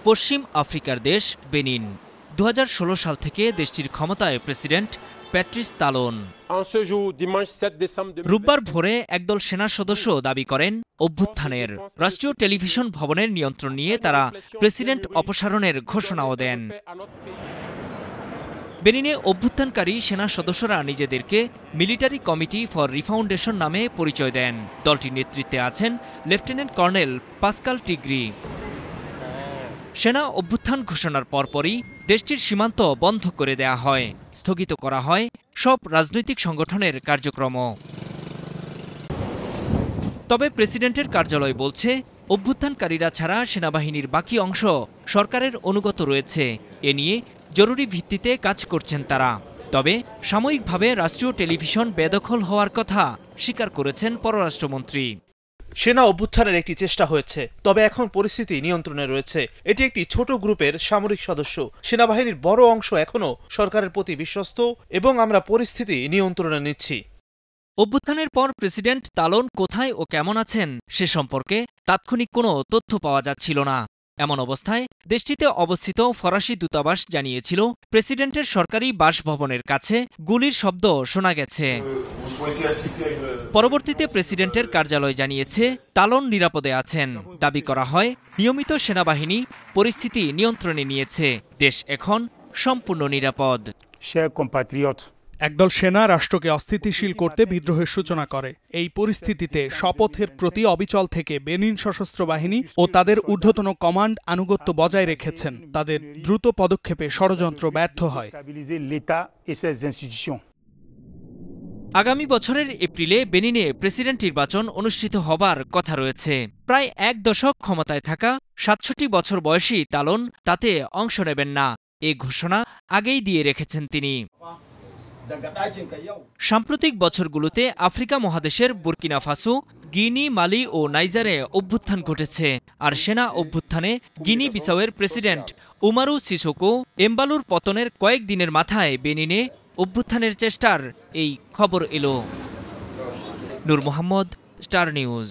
পশ্চিম আফ্রিকার দেশ বেনিন। 2016 সাল থেকে দেশটির ক্ষমতায় প্রেসিডেন্ট প্যাট্রিস তালোন। রোববার ভোরে একদল সেনা সদস্য দাবি করেন অভ্যুত্থানের। রাষ্ট্রীয় টেলিভিশন ভবনের নিয়ন্ত্রণ নিয়ে তারা প্রেসিডেন্ট অপসারণের ঘোষণাও দেন। বেনিনে অভ্যুত্থানকারী সেনা সদস্যরা নিজেদেরকে মিলিটারি কমিটি ফর রিফাউন্ডেশন নামে পরিচয় দেন। দলটির নেতৃত্বে আছেন লেফটেন্যান্ট কর্নেল পাসকাল টিগ্রি। সেনা অভ্যুত্থান ঘোষণার পরপরই দেশটির সীমান্ত বন্ধ করে দেয়া হয়, স্থগিত করা হয় সব রাজনৈতিক সংগঠনের কার্যক্রম। তবে প্রেসিডেন্টের কার্যালয় বলছে, অভ্যুত্থানকারীরা ছাড়া সেনাবাহিনীর বাকি অংশ সরকারের অনুগত রয়েছে। এ নিয়ে জরুরি ভিত্তিতে কাজ করছেন তারা। তবে সাময়িকভাবে রাষ্ট্রীয় টেলিভিশন বেদখল হওয়ার কথা স্বীকার করেছেন পররাষ্ট্রমন্ত্রী। সেনা অভ্যুত্থানের একটি চেষ্টা হয়েছে, তবে এখন পরিস্থিতি নিয়ন্ত্রণে রয়েছে। এটি একটি ছোট গ্রুপের সামরিক সদস্য। সেনাবাহিনীর বড় অংশ এখনও সরকারের প্রতি বিশ্বস্ত এবং আমরা পরিস্থিতি নিয়ন্ত্রণে নিচ্ছি। অভ্যুত্থানের পর প্রেসিডেন্ট তালোন কোথায় ও কেমন আছেন সে সম্পর্কে তাৎক্ষণিক কোনো তথ্য পাওয়া যাচ্ছিল না। এমন অবস্থায় দেশটিতে অবস্থিত ফরাসি দূতাবাস জানিয়েছিল, প্রেসিডেন্টের সরকারি বাসভবনের কাছে গুলির শব্দ শোনা গেছে। পরবর্তীতে প্রেসিডেন্টের কার্যালয় জানিয়েছে, তালোন নিরাপদে আছেন। দাবি করা হয়, নিয়মিত সেনাবাহিনী পরিস্থিতি নিয়ন্ত্রণে নিয়েছে। দেশ এখন সম্পূর্ণ নিরাপদ। একদল সেনা রাষ্ট্রকে অস্থিতিশীল করতে বিদ্রোহের সূচনা করে। এই পরিস্থিতিতে শপথের প্রতি অবিচল থেকে বেনিন সশস্ত্র বাহিনী ও তাদের ঊর্ধ্বতন কমান্ড আনুগত্য বজায় রেখেছেন। তাদের দ্রুত পদক্ষেপে ষড়যন্ত্র ব্যর্থ হয়। আগামী বছরের এপ্রিলে বেনিনে প্রেসিডেন্ট নির্বাচন অনুষ্ঠিত হবার কথা রয়েছে। প্রায় এক দশক ক্ষমতায় থাকা ৬৭ বছর বয়সী তালোন তাতে অংশ নেবেন না, এ ঘোষণা আগেই দিয়ে রেখেছেন তিনি। সাম্প্রতিক বছরগুলোতে আফ্রিকা মহাদেশের বুর্কিনা ফাসো, গিনি, মালি ও নাইজারে অভ্যুত্থান ঘটেছে। আর সেনা অভ্যুত্থানে গিনি বিসাওয়ের প্রেসিডেন্ট উমারু সিসোকো এমবালুর পতনের কয়েকদিনের মাথায় বেনিনে অভ্যুত্থানের চেষ্টার এই খবর এলো। নূর মোহাম্মদ, স্টার নিউজ।